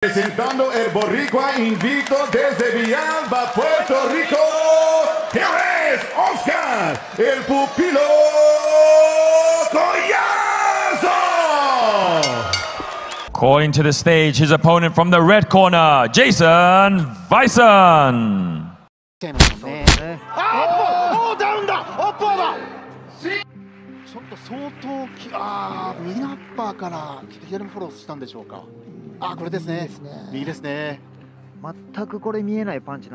Presentando el boricua invicto desde Villalba, Puerto Rico, here is Oscar, el pupilo Collazo! Calling to the stage his opponent from the red corner, Jason Bison. ちょっと相当右のアッパーからちょっと左のフォローしたんでしょうか。これですね。右ですね。全くこれ見えないパンチな。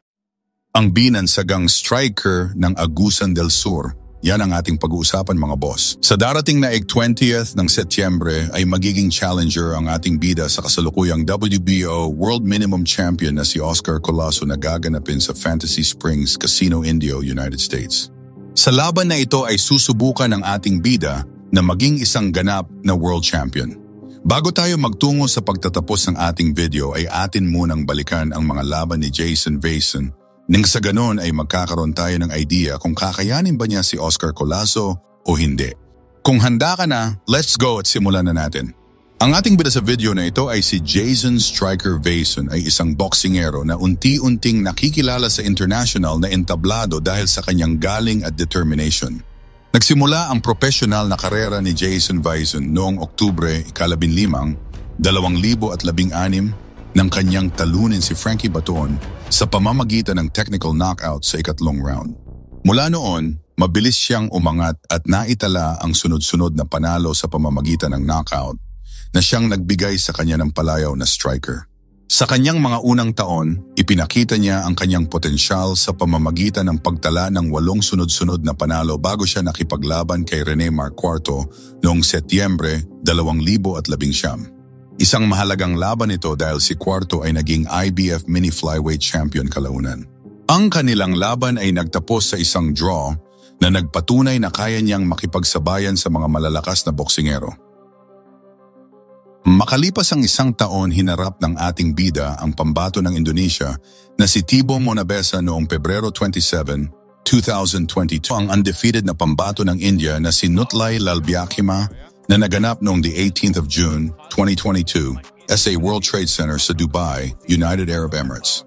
Ang binansagang striker ng Agusan del Sur. Yan ang ating pag-uusapan mga boss. Sa darating na 20th ng Setyembre ay magiging challenger ang ating bida sa kasalukuyang WBO World Minimum Champion na si Oscar Collazo na gaganapin sa Fantasy Springs Casino Indio, United States. Sa laban na ito ay susubukan ng ating bida na maging isang ganap na World Champion. Bago tayo magtungo sa pagtatapos ng ating video ay atin munang balikan ang mga laban ni Jason Bison nang sa ganon ay magkakaroon tayo ng idea kung kakayanin ba niya si Oscar Collazo o hindi. Kung handa ka na, let's go at simulan na natin. Ang ating bida sa video na ito ay si Jason Striker Bison ay isang boksingero na unti-unting nakikilala sa international na entablado dahil sa kanyang galing at determination. Nagsimula ang professional na karera ni Jason Bison noong Oktubre 15, 2016 nang kanyang talunin si Frankie Baton sa pamamagitan ng technical knockout sa ikatlong round. Mula noon, mabilis siyang umangat at naitala ang sunod-sunod na panalo sa pamamagitan ng knockout na siyang nagbigay sa kanya ng palayaw na striker. Sa kanyang mga unang taon, ipinakita niya ang kanyang potensyal sa pamamagitan ng pagtala ng 8 sunod-sunod na panalo bago siya nakipaglaban kay Rene Marcuarto noong Setyembre 2019. Isang mahalagang laban ito dahil si Cuarto ay naging IBF Mini Flyweight Champion kalaunan. Ang kanilang laban ay nagtapos sa isang draw na nagpatunay na kaya niyang makipagsabayan sa mga malalakas na boksingero. Makalipas ang isang taon, hinarap ng ating bida ang pambato ng Indonesia na si Thibaut Monabesa noong Pebrero 27, 2022. Ang undefeated na pambato ng India na si Nutlai Lalbiakima na naganap noong the 18th of June, 2022 sa World Trade Center sa Dubai, United Arab Emirates.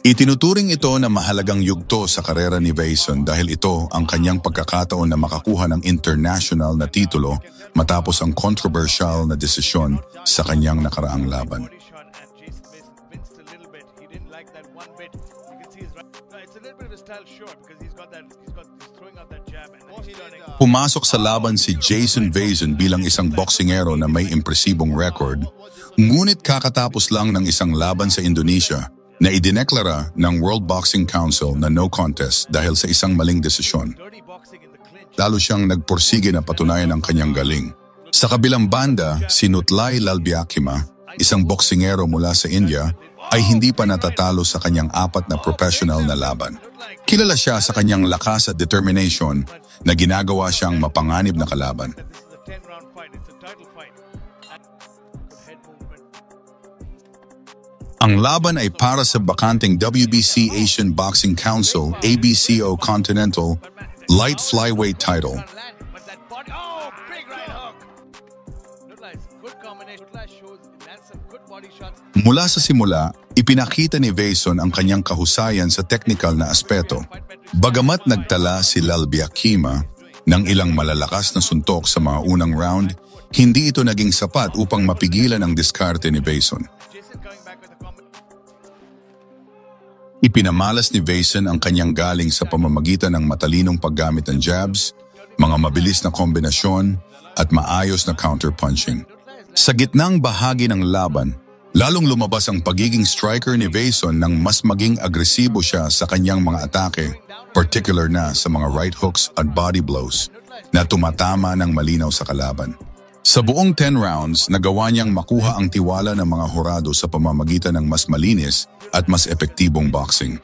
Itinuturing ito na mahalagang yugto sa karera ni Bison dahil ito ang kanyang pagkakataon na makakuha ng international na titulo matapos ang controversial na desisyon sa kanyang nakaraang laban. Pumasok sa laban si Jason Bison bilang isang boksingero na may impresibong record, ngunit kakatapos lang ng isang laban sa Indonesia na idineklara ng World Boxing Council na no contest dahil sa isang maling desisyon. Lalo siyang nagpursige na patunayan ang kanyang galing. Sa kabilang banda, si Nutlai Lalbiakima, isang boksingero mula sa India, ay hindi pa natatalo sa kanyang 4 na professional na laban. Kilala siya sa kanyang lakas at determination na ginagawa siyang mapanganib na kalaban. Ang laban ay para sa bakanteng WBC Asian Boxing Council ABCO Continental Light Flyweight title. Mula sa simula, ipinakita ni Bison ang kanyang kahusayan sa technical na aspeto. Bagamat nagtala si Lalbiakima ng ilang malalakas na suntok sa mga unang round, hindi ito naging sapat upang mapigilan ang diskarte ni Bison. Ipinamalas ni Bison ang kanyang galing sa pamamagitan ng matalinong paggamit ng jabs, mga mabilis na kombinasyon, at maayos na counter-punching. Sa gitnang bahagi ng laban, lalong lumabas ang pagiging striker ni Bison nang mas maging agresibo siya sa kanyang mga atake, particular na sa mga right hooks at body blows na tumatama ng malinaw sa kalaban. Sa buong 10 rounds, nagawa niyang makuha ang tiwala ng mga hurado sa pamamagitan ng mas malinis at mas epektibong boxing.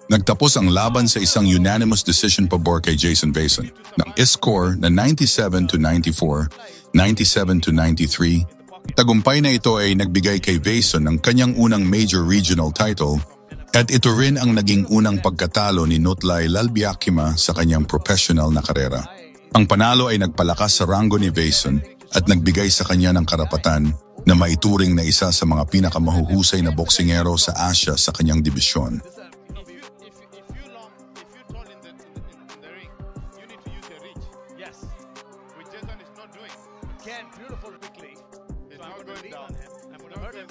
Nagtapos ang laban sa isang unanimous decision pabor kay Jason Bison ng score na 97-94, 97-93. Tagumpay na ito ay nagbigay kay Bison ng kanyang unang major regional title at ito rin ang naging unang pagkatalo ni Nutlai Lalbiakima sa kanyang professional na karera. Ang panalo ay nagpalakas sa rango ni Vaison at nagbigay sa kanya ng karapatan na maituring na isa sa mga pinakamahuhusay na boksingero sa Asia sa kanyang dibisyon.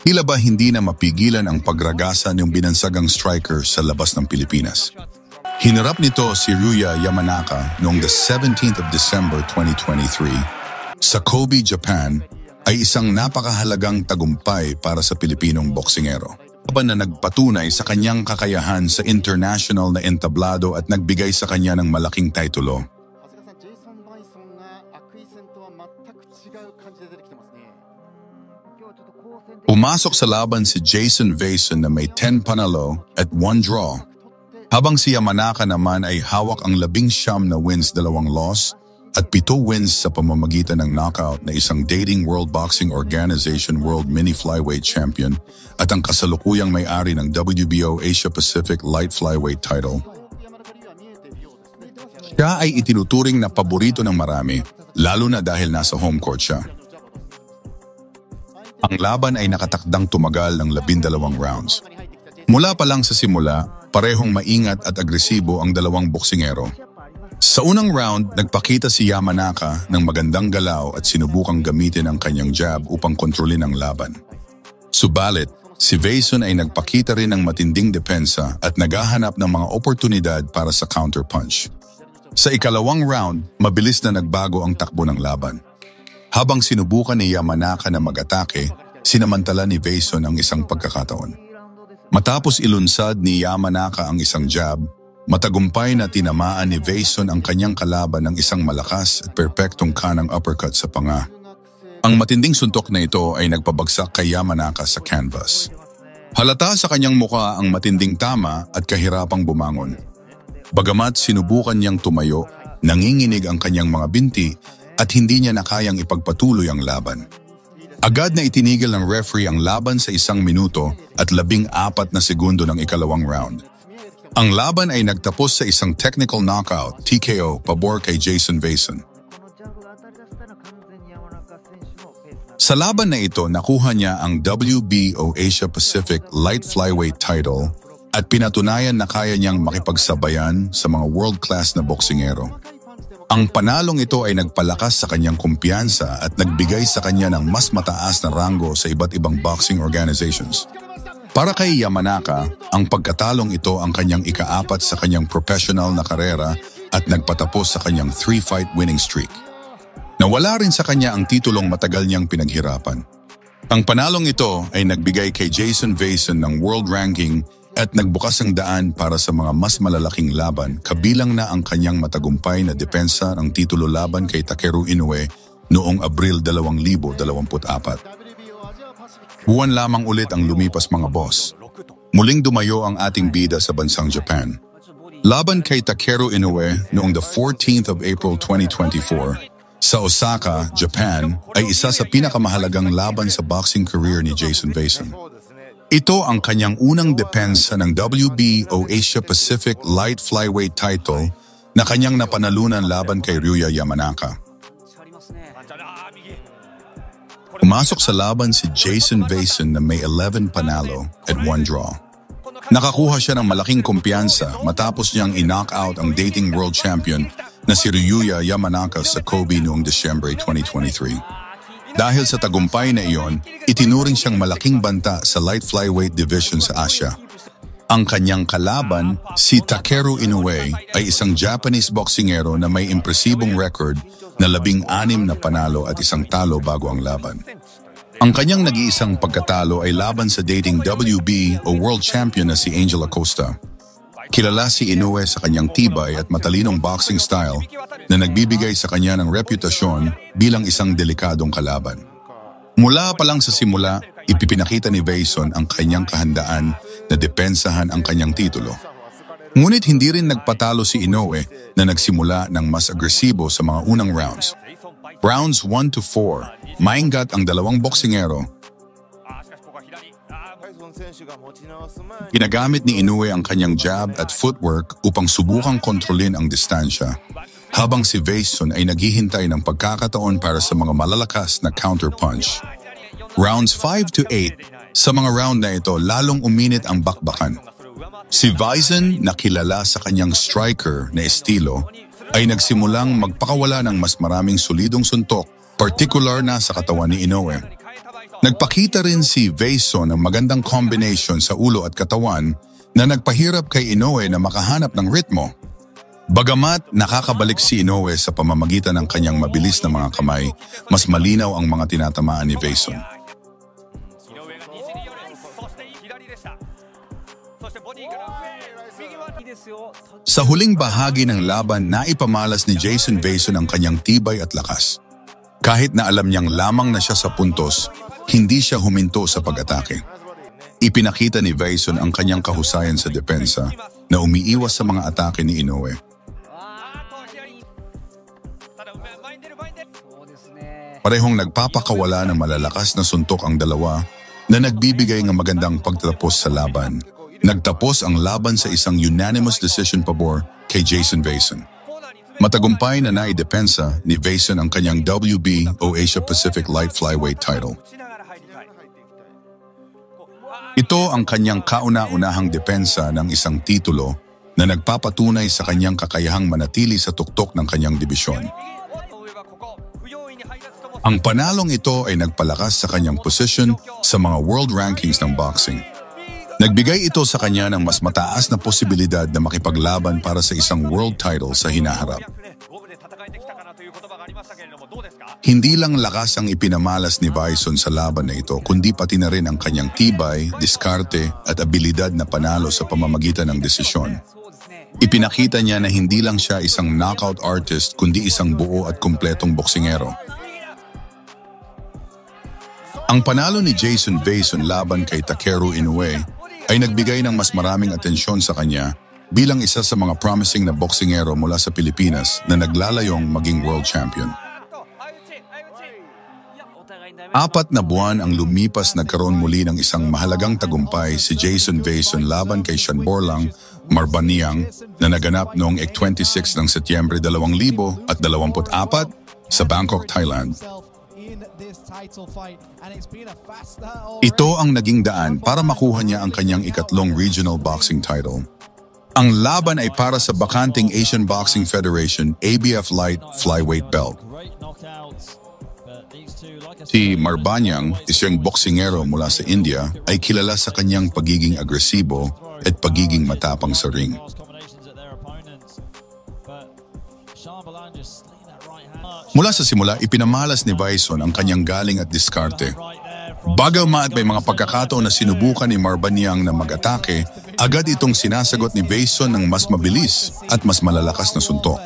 Tila ba hindi na mapigilan ang pagragasa ng binansagang striker sa labas ng Pilipinas? Hinarap nito si Ryoya Yamanaka noong the 17th of December 2023 sa Kobe, Japan, ay isang napakahalagang tagumpay para sa Pilipinong boksingero. Laban na nagpatunay sa kanyang kakayahan sa international na entablado at nagbigay sa kanya ng malaking titulo. Pumasok sa laban si Jason Vaison na may 10 panalo at 1 draw, habang si Yamanaka naman ay hawak ang 19 na wins, 2 loss, at 7 wins sa pamamagitan ng knockout na isang dating World Boxing Organization World Mini Flyweight Champion at ang kasalukuyang may-ari ng WBO Asia Pacific Light Flyweight title. Siya ay itinuturing na paborito ng marami, lalo na dahil nasa home court siya. Ang laban ay nakatakdang tumagal ng 12 rounds. Mula pa lang sa simula, parehong maingat at agresibo ang dalawang boksingero. Sa unang round, nagpakita si Yamanaka ng magandang galaw at sinubukang gamitin ang kanyang jab upang kontrolin ang laban. Subalit, si Vaison ay nagpakita rin ng matinding depensa at naghahanap ng mga oportunidad para sa counterpunch. Sa ikalawang round, mabilis na nagbago ang takbo ng laban. Habang sinubukan ni Yamanaka na mag-atake, sinamantala ni Vaison ang isang pagkakataon. Matapos ilunsad ni Yamanaka ang isang jab, matagumpay na tinamaan ni Vaison ang kanyang kalaban ng isang malakas at perpektong kanang uppercut sa panga. Ang matinding suntok na ito ay nagpabagsak kay Yamanaka sa canvas. Halata sa kanyang muka ang matinding tama at kahirapang bumangon. Bagamat sinubukan niyang tumayo, nanginginig ang kanyang mga binti at hindi niya nakayang ipagpatuloy ang laban. Agad na itinigil ng referee ang laban sa 1 minuto at 14 na segundo ng ikalawang round. Ang laban ay nagtapos sa isang technical knockout, TKO, pabor kay Jason Vaison. Sa laban na ito, nakuha niya ang WBO Asia Pacific Light Flyweight title at pinatunayan na kaya niyang makipagsabayan sa mga world-class na boksingero. Ang panalong ito ay nagpalakas sa kanyang kumpiyansa at nagbigay sa kanya ng mas mataas na rango sa iba't ibang boxing organizations. Para kay Yamanaka, ang pagkatalong ito ang kanyang ika-4 sa kanyang professional na karera at nagpatapos sa kanyang 3-fight winning streak. Nawala rin sa kanya ang titulong matagal niyang pinaghirapan. Ang panalong ito ay nagbigay kay Jason Vaison ng world ranking at nagbukas ang daan para sa mga mas malalaking laban, kabilang na ang kanyang matagumpay na depensa ng titulo laban kay Takeru Inoue noong Abril 2024. Buwan lamang ulit ang lumipas, mga boss. Muling dumayo ang ating bida sa bansang Japan. Laban kay Takeru Inoue noong the 14th of April 2024 sa Osaka, Japan, ay isa sa pinakamahalagang laban sa boxing career ni Jason Vaison. Ito ang kanyang unang depensa ng WBO Asia Pacific Light Flyweight title na kanyang napanalunan laban kay Ryoya Yamanaka. Pumasok sa laban si Jason Vaison na may 11 panalo at 1 draw. Nakakuha siya ng malaking kumpiyansa matapos niyang i-knockout ang dating world champion na si Ryoya Yamanaka sa Kobe noong December 2023. Dahil sa tagumpay na iyon, itinuring siyang malaking banta sa light flyweight division sa Asia. Ang kanyang kalaban, si Takeru Inoue, ay isang Japanese boksingero na may impresibong record na 16 na panalo at 1 talo bago ang laban. Ang kanyang nag-iisang pagkatalo ay laban sa dating WB o world champion na si Angel Acosta. Kilala si Inoue sa kanyang tibay at matalinong boxing style na nagbibigay sa kanya ng reputasyon bilang isang delikadong kalaban. Mula pa lang sa simula, ipinakita ni Vaison ang kanyang kahandaan na depensahan ang kanyang titulo. Ngunit hindi rin nagpatalo si Inoue na nagsimula ng mas agresibo sa mga unang rounds. Rounds 1 to 4, maingat ang dalawang boksingero. Ginagamit ni Inoue ang kanyang jab at footwork upang subukang kontrolin ang distansya. habang si Vason ay naghihintay ng pagkakataon para sa mga malalakas na counterpunch. Rounds 5 to 8, sa mga round na ito lalong uminit ang bakbakan. Si Vason, na kilala sa kanyang striker na estilo, ay nagsimulang magpakawala ng mas maraming solidong suntok, particular na sa katawan ni Inoue. Nagpakita rin si Vason ng magandang combination sa ulo at katawan na nagpahirap kay Inoue na makahanap ng ritmo. Bagamat nakakabalik si Inoue sa pamamagitan ng kanyang mabilis na mga kamay, mas malinaw ang mga tinatamaan ni Vason. Sa huling bahagi ng laban, naipamalas ni Jason Vason ang kanyang tibay at lakas. Kahit na alam niyang lamang na siya sa puntos, hindi siya huminto sa pag-atake. Ipinakita ni Vason ang kanyang kahusayan sa depensa na umiiwas sa mga atake ni Inoue. Parehong nagpapakawala ng malalakas na suntok ang dalawa na nagbibigay ng magandang pagtatapos sa laban. Nagtapos ang laban sa isang unanimous decision pabor kay Jason Vason. Matagumpay na naidepensa ni Vason ang kanyang WB o Asia Pacific Light Flyweight title. Ito ang kanyang kauna-unahang depensa ng isang titulo na nagpapatunay sa kanyang kakayahang manatili sa tuktok ng kanyang dibisyon. Ang panalong ito ay nagpalakas sa kanyang posisyon sa mga world rankings ng boxing. Nagbigay ito sa kanya ng mas mataas na posibilidad na makipaglaban para sa isang world title sa hinaharap. Hindi lang lakas ang ipinamalas ni Vason sa laban na ito, kundi pati na rin ang kanyang tibay, diskarte at abilidad na panalo sa pamamagitan ng desisyon. Ipinakita niya na hindi lang siya isang knockout artist kundi isang buo at kumpletong boksingero. Ang panalo ni Jason Vason laban kay Takeru Inoue ay nagbigay ng mas maraming atensyon sa kanya bilang isa sa mga promising na boksingero mula sa Pilipinas na naglalayong maging world champion. 4 na buwan ang lumipas, nagkaroon muli ng isang mahalagang tagumpay si Jason Vason laban kay Shanborlang Marbanyang na naganap noong 26 ng Setyembre 2024 sa Bangkok, Thailand. Ito ang naging daan para makuha niya ang kanyang ikatlong regional boxing title. Ang laban ay para sa bakanting Asian Boxing Federation ABF Light Flyweight belt. Si Marbanyang, isang boksingero mula sa India, ay kilala sa kanyang pagiging agresibo at pagiging matapang sa ring. Mula sa simula, ipinamalas ni Vason ang kanyang galing at diskarte. Bagamat may mga pagkakataon na sinubukan ni Marbanyang na mag-atake, agad itong sinasagot ni Vason ng mas mabilis at mas malalakas na suntok.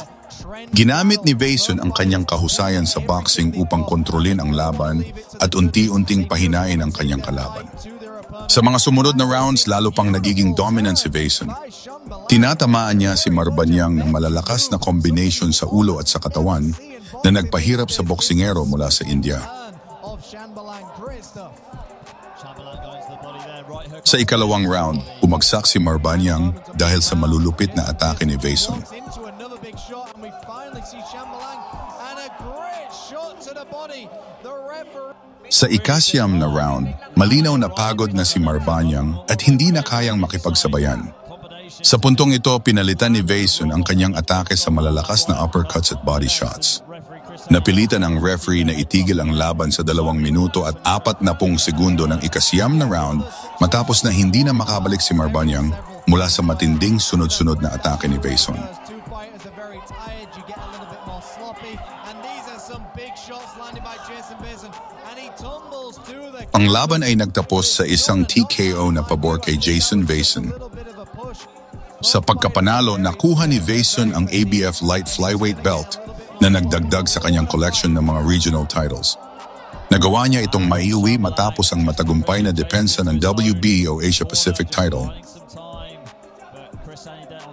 Ginamit ni Vason ang kanyang kahusayan sa boxing upang kontrolin ang laban at unti-unting pahinain ang kanyang kalaban. Sa mga sumunod na rounds, lalo pang nagiging dominant si Vason. Tinatamaan niya si Marbanyang ng malalakas na combination sa ulo at sa katawan na nagpahirap sa boksingero mula sa India. Sa ikalawang round, umagsak si Marbanyang dahil sa malulupit na atake ni Vason. Sa ikasyam na round, malinaw na pagod na si Marbanyang at hindi na kayang makipagsabayan. Sa puntong ito, pinalitan ni Vason ang kanyang atake sa malalakas na uppercuts at body shots. Napilitan ang referee na itigil ang laban sa 2 minuto at 40 segundo ng ikasyam na round matapos na hindi na makabalik si Marbanyang mula sa matinding sunod-sunod na atake ni Vason. Ang laban ay nagtapos sa isang TKO na pabor kay Jason Vason. Sa pagkapanalo, nakuha ni Vason ang ABF Light Flyweight belt na nagdagdag sa kanyang collection ng mga regional titles. Nagawa niya itong maiuwi matapos ang matagumpay na depensa ng WB o Asia Pacific title.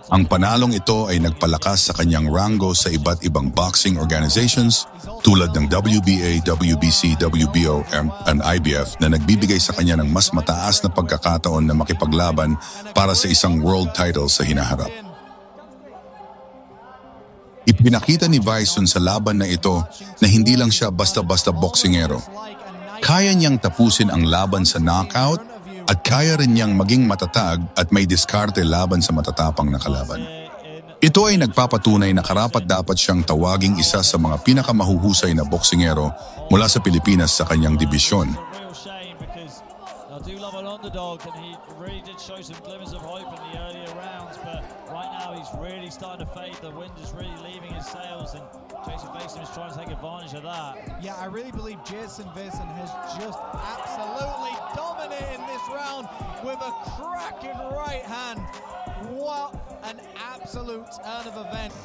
Ang panalong ito ay nagpalakas sa kanyang rango sa iba't ibang boxing organizations tulad ng WBA, WBC, WBO, and IBF na nagbibigay sa kanya ng mas mataas na pagkakataon na makipaglaban para sa isang world title sa hinaharap. Ipinakita ni Bison sa laban na ito na hindi lang siya basta-basta boksingero. Kaya niyang tapusin ang laban sa knockout at kaya rin niyang maging matatag at may diskarte laban sa matatapang na kalaban. Ito ay nagpapatunay na karapat-dapat siyang tawaging isa sa mga pinakamahuhusay na boksingero mula sa Pilipinas sa kanyang dibisyon. Underdog, and he really did show some glimmers of hope in the earlier rounds, but right now he's really starting to fade. The wind is really leaving his sails, and Jason Vason is trying to take advantage of that. Yeah, I really believe Jason Vason has just absolutely dominated this round with a cracking right hand. What an absolute turn of event.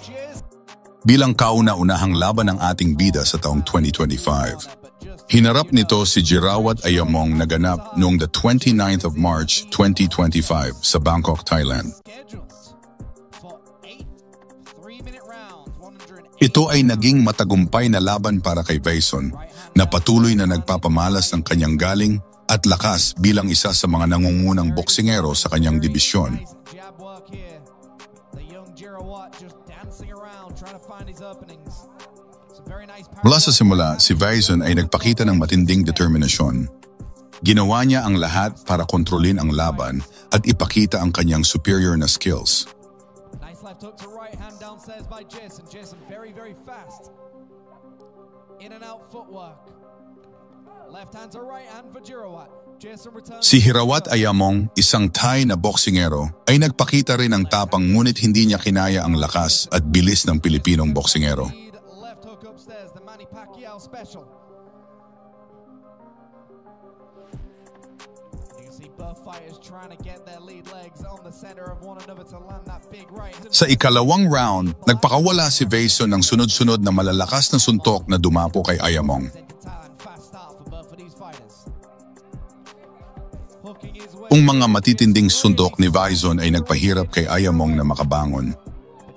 Bilang kauna-unahang laban ng ating bida sa taong 2025. Hinarap nito si Jirawat Ayamong na ganap noong the 29th of March 2025 sa Bangkok, Thailand. Ito ay naging matagumpay na laban para kay Vason na patuloy na nagpapamalas ng kanyang galing at lakas bilang isa sa mga nangungunang boksingero sa kanyang dibisyon. Mula sa simula, si Vason ay nagpakita ng matinding determinasyon. Ginawa niya ang lahat para kontrolin ang laban at ipakita ang kanyang superior na skills. Nice left hook to right hand downstairs by Jason. Jason very fast. In and out footwork. Left hand to right hand for Jirawat. Si Jirawat Ayamong, isang Thai na boksingero, ay nagpakita rin ng tapang ngunit hindi niya kinaya ang lakas at bilis ng Pilipinong boksingero. Sa ikalawang round, nagpakawala si Vason ng sunod-sunod na malalakas na suntok na dumapo kay Ayamong. Ang mga matitinding suntok ni Vason ay nagpahirap kay Ayamong na makabangon.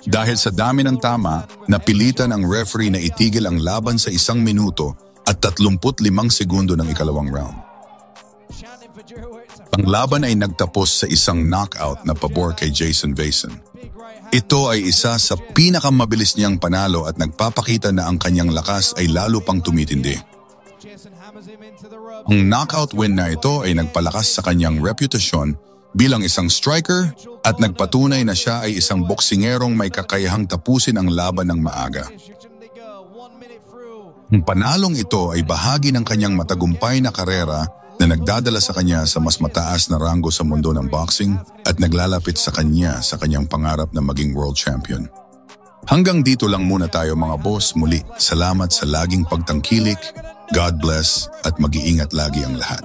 Dahil sa dami ng tama, napilitan ang referee na itigil ang laban sa 1 minuto at 35 segundo ng ikalawang round. Ang laban ay nagtapos sa isang knockout na pabor kay Jason Vason. Ito ay isa sa pinakamabilis niyang panalo at nagpapakita na ang kanyang lakas ay lalo pang tumitindi. Ang knockout win na ito ay nagpalakas sa kanyang reputasyon bilang isang striker at nagpatunay na siya ay isang boksingerong may kakayahang tapusin ang laban ng maaga. Ang panalong ito ay bahagi ng kanyang matagumpay na karera na nagdadala sa kanya sa mas mataas na ranggo sa mundo ng boxing at naglalapit sa kanya sa kanyang pangarap na maging world champion. Hanggang dito lang muna tayo mga boss. Muli, salamat sa laging pagtangkilik. God bless at mag-iingat lagi ang lahat.